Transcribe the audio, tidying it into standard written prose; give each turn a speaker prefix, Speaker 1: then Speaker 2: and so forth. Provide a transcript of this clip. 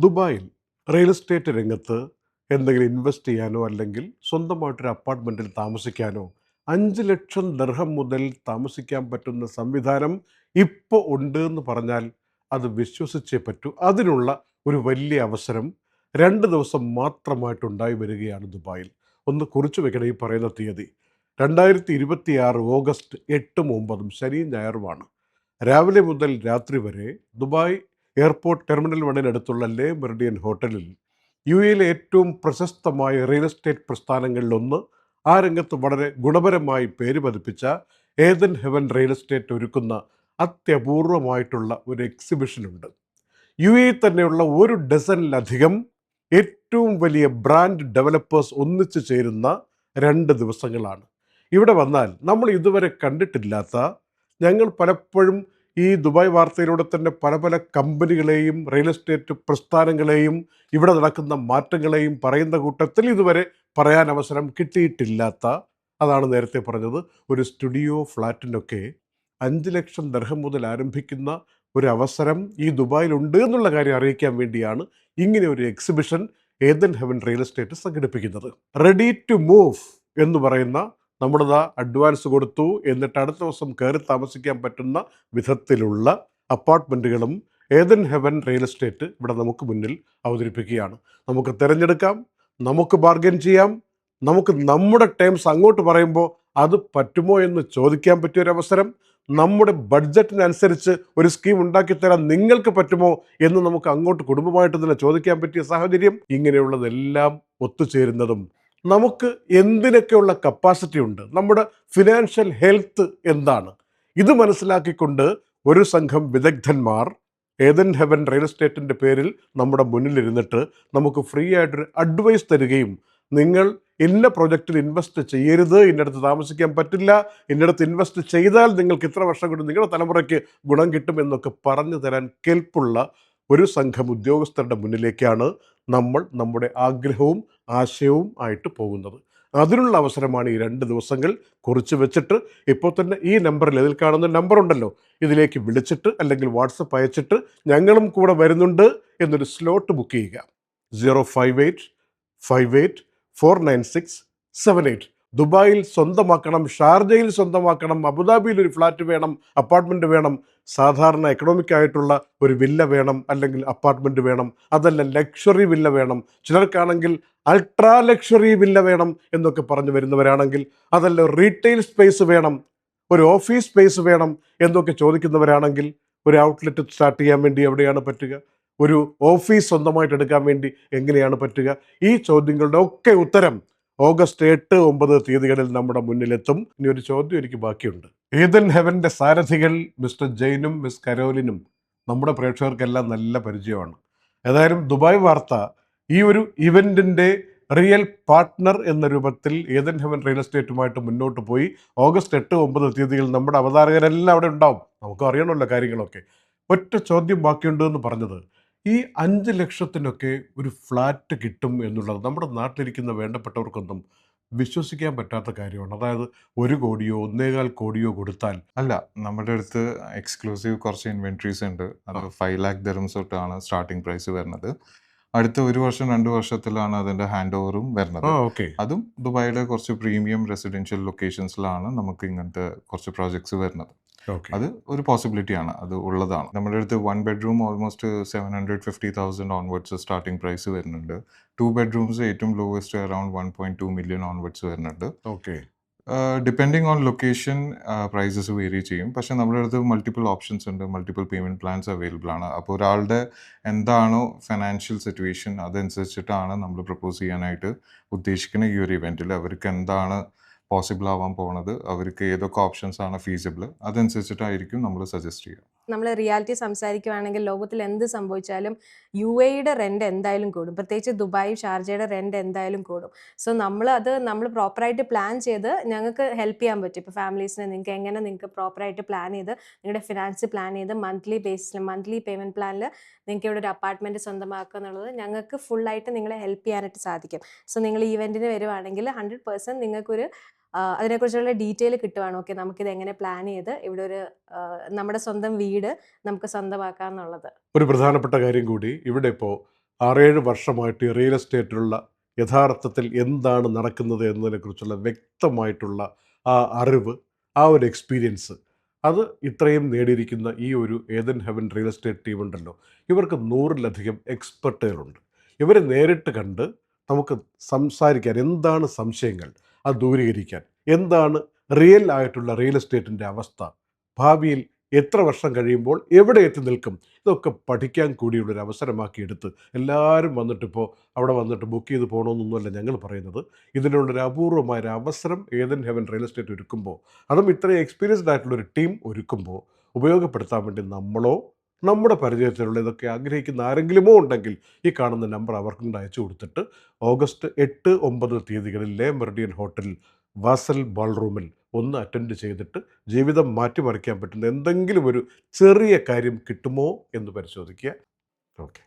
Speaker 1: ദുബായിൽ real estate രംഗത്ത് എന്തെങ്കിലും ഇൻവെസ്റ്റ് ചെയ്യാനോ അല്ലെങ്കിൽ സ്വന്തമായിട്ടൊരു അപ്പാർട്ട്മെൻറ്റിൽ താമസിക്കാനോ 5 ലക്ഷം ദർഹം മുതൽ താമസിക്കാൻ പറ്റുന്ന സംവിധാനം ഇപ്പോൾ ഉണ്ട് എന്ന് പറഞ്ഞാൽ അത് വിശ്വസിച്ചേ പറ്റൂ. അതിനുള്ള ഒരു വലിയ അവസരം 2 ദിവസം മാത്രമായിട്ടുണ്ടായി വരികയാണ് ദുബായിൽ. ഒന്ന് കുറിച്ചു വെക്കണം ഈ പറയുന്ന തീയതി. 2026 ഓഗസ്റ്റ് 8-9 ശനിയും ഞായറുമാണ്. രാവിലെ മുതൽ രാത്രി വരെ ദുബായ് എയർപോർട്ട് ടെർമിനൽ 1-അടുത്തുള്ള ലേ മെറിഡിയൻ ഹോട്ടലിൽ യുഎയിലെ ഏറ്റവും പ്രശസ്തമായ റിയൽ എസ്റ്റേറ്റ് പ്രസ്ഥാനങ്ങളിലൊന്ന്, ആ രംഗത്ത് വളരെ ഗുണപരമായി പേര് പതിപ്പിച്ച ഏതൻ ഹെവൻ റിയൽ എസ്റ്റേറ്റ് ഒരുക്കുന്ന അത്യപൂർവമായിട്ടുള്ള ഒരു എക്സിബിഷനുണ്ട്. യു എ തന്നെയുള്ള 1 ഡസനിലധികം ഏറ്റവും വലിയ ബ്രാൻഡ് ഡെവലപ്പേഴ്സ് ഒന്നിച്ചു ചേരുന്ന 2 ദിവസങ്ങളാണ്. ഇവിടെ വന്നാൽ നമ്മൾ ഇതുവരെ കണ്ടിട്ടില്ലാത്ത, ഞങ്ങൾ പലപ്പോഴും ഈ ദുബായ് വാർത്തയിലൂടെ തന്നെ പല പല കമ്പനികളെയും റിയൽ എസ്റ്റേറ്റ് പ്രസ്ഥാനങ്ങളെയും ഇവിടെ നടക്കുന്ന മാറ്റങ്ങളെയും പറയുന്ന കൂട്ടത്തിൽ ഇതുവരെ പറയാൻ അവസരം കിട്ടിയിട്ടില്ലാത്ത, അതാണ് നേരത്തെ പറഞ്ഞത്, ഒരു സ്റ്റുഡിയോ ഫ്ലാറ്റിനൊക്കെ 5 ലക്ഷം ദർഹം മുതൽ ആരംഭിക്കുന്ന ഒരു അവസരം ഈ ദുബായിലുണ്ട് എന്നുള്ള കാര്യം അറിയിക്കാൻ വേണ്ടിയാണ് ഇങ്ങനെ ഒരു എക്സിബിഷൻ ഏതൻ ഹെവൻ റിയൽ എസ്റ്റേറ്റ് സംഘടിപ്പിക്കുന്നത്. റെഡി ടു മൂവ് എന്ന് പറയുന്ന, നമ്മളിതാ അഡ്വാൻസ് കൊടുത്തു എന്നിട്ട് അടുത്ത ദിവസം കയറി താമസിക്കാൻ പറ്റുന്ന വിധത്തിലുള്ള അപ്പാർട്ട്മെൻറ്റുകളും ഏതൻ ഹെവൻ റിയൽ എസ്റ്റേറ്റ് ഇവിടെ നമുക്ക് മുന്നിൽ അവതരിപ്പിക്കുകയാണ്. നമുക്ക് തിരഞ്ഞെടുക്കാം, നമുക്ക് ബാർഗൻ ചെയ്യാം, നമുക്ക് നമ്മുടെ ടേംസ് അങ്ങോട്ട് പറയുമ്പോൾ അത് പറ്റുമോ എന്ന് ചോദിക്കാൻ പറ്റിയൊരവസരം, നമ്മുടെ ബഡ്ജറ്റിനനുസരിച്ച് ഒരു സ്കീം ഉണ്ടാക്കിത്തരാൻ നിങ്ങൾക്ക് പറ്റുമോ എന്ന് നമുക്ക് അങ്ങോട്ട് കുടുംബമായിട്ട് തന്നെ ചോദിക്കാൻ പറ്റിയ സാഹചര്യം, ഇങ്ങനെയുള്ളതെല്ലാം ഒത്തുചേരുന്നതും നമുക്ക് എന്തിനൊക്കെയുള്ള കപ്പാസിറ്റി ഉണ്ട്, നമ്മുടെ ഫിനാൻഷ്യൽ ഹെൽത്ത് എന്താണ്, ഇത് മനസ്സിലാക്കിക്കൊണ്ട് ഒരു സംഘം വിദഗ്ധന്മാർ ഏതൻ ഹെവൻ റിയൽ എസ്റ്റേറ്റിൻ്റെ പേരിൽ നമ്മുടെ മുന്നിലിരുന്നിട്ട് നമുക്ക് ഫ്രീ ആയിട്ടൊരു അഡ്വൈസ് തരികയും, നിങ്ങൾ ഇന്ന പ്രൊജക്റ്റിൽ ഇൻവെസ്റ്റ് ചെയ്യരുത്, ഇന്നടത്ത് താമസിക്കാൻ പറ്റില്ല, ഇന്നടത്ത് ഇൻവെസ്റ്റ് ചെയ്താൽ നിങ്ങൾക്ക് ഇത്ര വർഷം കൊണ്ട് നിങ്ങളുടെ തലമുറയ്ക്ക് ഗുണം കിട്ടുമെന്നൊക്കെ പറഞ്ഞു തരാൻ കെൽപ്പുള്ള ഒരു സംഘം ഉദ്യോഗസ്ഥരുടെ മുന്നിലേക്കാണ് നമ്മൾ നമ്മുടെ ആഗ്രഹവും ആശയവും ആയിട്ട് പോകുന്നത്. അതിനുള്ള അവസരമാണ് ഈ 2 ദിവസങ്ങൾ കുറിച്ച് വെച്ചിട്ട് ഇപ്പോൾ തന്നെ ഈ നമ്പറിൽ, ഇതിൽ കാണുന്ന നമ്പർ ഉണ്ടല്ലോ, ഇതിലേക്ക് വിളിച്ചിട്ട് അല്ലെങ്കിൽ വാട്സപ്പ് അയച്ചിട്ട് ഞങ്ങളും കൂടെ വരുന്നുണ്ട് എന്നൊരു സ്ലോട്ട് ബുക്ക് ചെയ്യുക. 05858496778. ദുബായിൽ സ്വന്തമാക്കണം, ഷാർജയിൽ സ്വന്തമാക്കണം, അബുദാബിയിൽ ഒരു ഫ്ലാറ്റ് വേണം, അപ്പാർട്ട്മെൻറ്റ് വേണം, സാധാരണ എക്കണോമിക് ആയിട്ടുള്ള ഒരു വില്ല വേണം അല്ലെങ്കിൽ അപ്പാർട്ട്മെൻറ്റ് വേണം, അതല്ല ലക്ഷറി വില്ല വേണം, ചിലർക്കാണെങ്കിൽ അൾട്രാ ലക്ഷറി വില്ല വേണം എന്നൊക്കെ പറഞ്ഞു വരുന്നവരാണെങ്കിൽ, അതല്ല റീറ്റെയിൽ സ്പേസ് വേണം, ഒരു ഓഫീസ് സ്പേസ് വേണം എന്നൊക്കെ ചോദിക്കുന്നവരാണെങ്കിൽ, ഒരു ഔട്ട്ലെറ്റ് സ്റ്റാർട്ട് ചെയ്യാൻ വേണ്ടി എവിടെയാണ് പറ്റുക, ഒരു ഓഫീസ് സ്വന്തമായിട്ട് എടുക്കാൻ വേണ്ടി എങ്ങനെയാണ് പറ്റുക, ഈ ചോദ്യങ്ങളുടെ ഒക്കെ ഉത്തരം ഓഗസ്റ്റ് 8-9 തീയതികളിൽ നമ്മുടെ മുന്നിലെത്തും. ഇനി ഒരു ചോദ്യം എനിക്ക് ബാക്കിയുണ്ട്. ഏതൻ ഹെവൻ്റെ സാരഥികൾ മിസ്റ്റർ ജെയിനും മിസ് കരോലിനും നമ്മുടെ പ്രേക്ഷകർക്കെല്ലാം നല്ല പരിചയമാണ്. ഏതായാലും ദുബായ് വാർത്ത ഈ ഒരു ഇവൻറ്റിൻ്റെ റിയൽ പാർട്ട്ണർ എന്ന രൂപത്തിൽ ഏതൻ ഹെവൻ റിയൽ എസ്റ്റേറ്റുമായിട്ട് മുന്നോട്ട് പോയി. ഓഗസ്റ്റ് 8-9 തീയതികൾ നമ്മുടെ അവതാരകരെല്ലാം അവിടെ ഉണ്ടാവും. നമുക്ക് അറിയണമല്ലോ കാര്യങ്ങളൊക്കെ. ഒറ്റ ചോദ്യം ബാക്കിയുണ്ട് എന്ന് പറഞ്ഞത്, ഈ 5 ലക്ഷത്തിനൊക്കെ ഒരു ഫ്ലാറ്റ് കിട്ടും എന്നുള്ളത് നമ്മുടെ നാട്ടിലിരിക്കുന്ന വേണ്ടപ്പെട്ടവർക്കൊന്നും വിശ്വസിക്കാൻ പറ്റാത്ത കാര്യമാണ്. അതായത് 1 കോടിയോ 1.25 കോടിയോ കൊടുത്താൽ.
Speaker 2: അല്ല, നമ്മുടെ അടുത്ത് എക്സ്ക്ലൂസീവ് കുറച്ച് ഇൻവെൻട്രീസ് ഉണ്ട്. അത് 5 lakh dirhams തൊട്ടാണ് സ്റ്റാർട്ടിംഗ് പ്രൈസ് വരുന്നത്. അടുത്ത 1 വർഷം 2 വർഷത്തിലാണ് അതിൻ്റെ ഹാൻഡ് ഓവറും വരുന്നത്.
Speaker 1: ഓക്കെ.
Speaker 2: അതും ദുബായിലെ കുറച്ച് പ്രീമിയം റെസിഡൻഷ്യൽ ലൊക്കേഷൻസിലാണ് നമുക്ക് ഇങ്ങനത്തെ കുറച്ച് പ്രോജക്ട്സ് വരുന്നത്.
Speaker 1: ഓക്കെ.
Speaker 2: അത് ഒരു പോസിബിലിറ്റിയാണ്, അത് ഉള്ളതാണ്. നമ്മുടെ അടുത്ത് 1 bedroom almost 750,000 onwards starting price വരുന്നുണ്ട്. 2 bedrooms ഏറ്റവും ലോവസ്റ്റ് അറൌണ്ട് 1.2 million ഓൺവേർഡ്സ് വരുന്നുണ്ട്.
Speaker 1: Okay.
Speaker 2: Depending on location prices vary ചെയ്യും. പക്ഷേ നമ്മുടെ അടുത്ത് മൾട്ടിപ്പിൾ ഓപ്ഷൻസ് ഉണ്ട്, മൾട്ടിപ്പിൾ പേയ്മെൻറ്റ് പ്ലാൻസ് അവൈലബിൾ ആണ്. അപ്പോൾ ഒരാളുടെ എന്താണോ ഫിനാൻഷ്യൽ സിറ്റുവേഷൻ അതനുസരിച്ചിട്ടാണ് നമ്മൾ പ്രപ്പോസ് ചെയ്യാനായിട്ട് ഉദ്ദേശിക്കുന്ന ഈ ഒരു ഇവൻറ്റിൽ. അവർക്ക് എന്താണ് പോസിബിൾ ആവാൻ പോണത്, അവർക്ക് ഏതൊക്കെ ഓപ്ഷൻസ് ആണ് ഫീസിബിൾ, അതനുസരിച്ചിട്ടായിരിക്കും നമ്മൾ സജസ്റ്റ് ചെയ്യുക.
Speaker 3: നമ്മൾ റിയാലിറ്റി സംസാരിക്കുകയാണെങ്കിൽ ലോകത്തിൽ എന്ത് സംഭവിച്ചാലും യു എയുടെ റെൻ്റ് എന്തായാലും കൂടും, പ്രത്യേകിച്ച് ദുബായ് ഷാർജയുടെ റെൻ്റ് എന്തായാലും കൂടും. സോ നമ്മൾ പ്രോപ്പറായിട്ട് പ്ലാൻ ചെയ്ത് ഞങ്ങൾക്ക് ഹെൽപ്പ് ചെയ്യാൻ പറ്റും. ഇപ്പോൾ ഫാമിലീസിനെ നിങ്ങൾക്ക് പ്രോപ്പറായിട്ട് പ്ലാൻ ചെയ്ത് നിങ്ങളുടെ ഫിനാൻസ് പ്ലാൻ ചെയ്ത് മന്ത്ലി ബേസിൽ മന്ത്ലി പേയ്മെൻറ്റ് പ്ലാനിൽ നിങ്ങൾക്ക് ഇവിടെ ഒരു അപ്പാർട്ട്മെൻറ്റ് സ്വന്തമാക്കുക എന്നുള്ളത് ഞങ്ങൾക്ക് ഫുള്ളായിട്ട് നിങ്ങളെ ഹെൽപ്പ് ചെയ്യാനായിട്ട് സാധിക്കും. സോ നിങ്ങൾ ഈവെൻറ്റിന് വരുവാണെങ്കിൽ 100% നിങ്ങൾക്കൊരു അതിനെക്കുറിച്ചുള്ള ഡീറ്റെയിൽ കിട്ടുവാണ്. ഓക്കെ, നമുക്കിത് എങ്ങനെ പ്ലാൻ ചെയ്ത് ഇവിടെ ഒരു നമ്മുടെ സ്വന്തം വീട് നമുക്ക് സ്വന്തമാക്കാം എന്നുള്ളത്.
Speaker 1: ഒരു പ്രധാനപ്പെട്ട കാര്യം കൂടി, ഇവിടെ ഇപ്പോൾ 6-7 വർഷമായിട്ട് ഈ റിയൽ എസ്റ്റേറ്റിലുള്ള യഥാർത്ഥത്തിൽ എന്താണ് നടക്കുന്നത് എന്നതിനെക്കുറിച്ചുള്ള വ്യക്തമായിട്ടുള്ള ആ അറിവ്, ആ ഒരു എക്സ്പീരിയൻസ്, അത് ഇത്രയും നേടിയിരിക്കുന്ന ഈ ഒരു Eden heaven real estate team ഉണ്ടല്ലോ, ഇവർക്ക് 100-ലധികം എക്സ്പെർട്ടുകളുണ്ട്. ഇവരെ നേരിട്ട് കണ്ട് നമുക്ക് സംസാരിക്കാൻ, എന്താണ് സംശയങ്ങൾ അത് ദൂരീകരിക്കാൻ, എന്താണ് റിയൽ ആയിട്ടുള്ള റിയൽ എസ്റ്റേറ്റിൻ്റെ അവസ്ഥ, ഭാവിയിൽ എത്ര വർഷം കഴിയുമ്പോൾ എവിടെ എത്തി നിൽക്കും, ഇതൊക്കെ പഠിക്കാൻ കൂടിയുള്ളൊരു അവസരമാക്കി എടുത്ത് എല്ലാവരും വന്നിട്ടിപ്പോൾ അവിടെ വന്നിട്ട് ബുക്ക് ചെയ്ത് പോകണമെന്നൊന്നുമല്ല ഞങ്ങൾ പറയുന്നത്. ഇതിനുള്ളൊരു അപൂർവമായൊരു അവസരം ഏദൻ ഹെവൻ റിയൽ എസ്റ്റേറ്റ് ഒരുക്കുമ്പോൾ, അതും ഇത്രയും എക്സ്പീരിയൻസ്ഡ് ആയിട്ടുള്ളൊരു ടീം ഒരുക്കുമ്പോൾ ഉപയോഗപ്പെടുത്താൻ വേണ്ടി നമ്മളോ നമ്മുടെ പരിചയത്തിലുള്ള ഇതൊക്കെ ആഗ്രഹിക്കുന്ന ആരെങ്കിലുമോ ഉണ്ടെങ്കിൽ ഈ കാണുന്ന നമ്പർ അവർക്ക് കൊണ്ട് അയച്ചു കൊടുത്തിട്ട് ഓഗസ്റ്റ് 8-9 തീയതികളിൽ ലേ മെറിഡിയൻ ഹോട്ടൽ വാസൽ ബാൾറൂമിൽ ഒന്ന് അറ്റൻഡ് ചെയ്തിട്ട് ജീവിതം മാറ്റിമറിക്കാൻ പറ്റുന്ന എന്തെങ്കിലും ഒരു ചെറിയ കാര്യം കിട്ടുമോ എന്ന് പരിശോധിക്കുക. ഓക്കെ.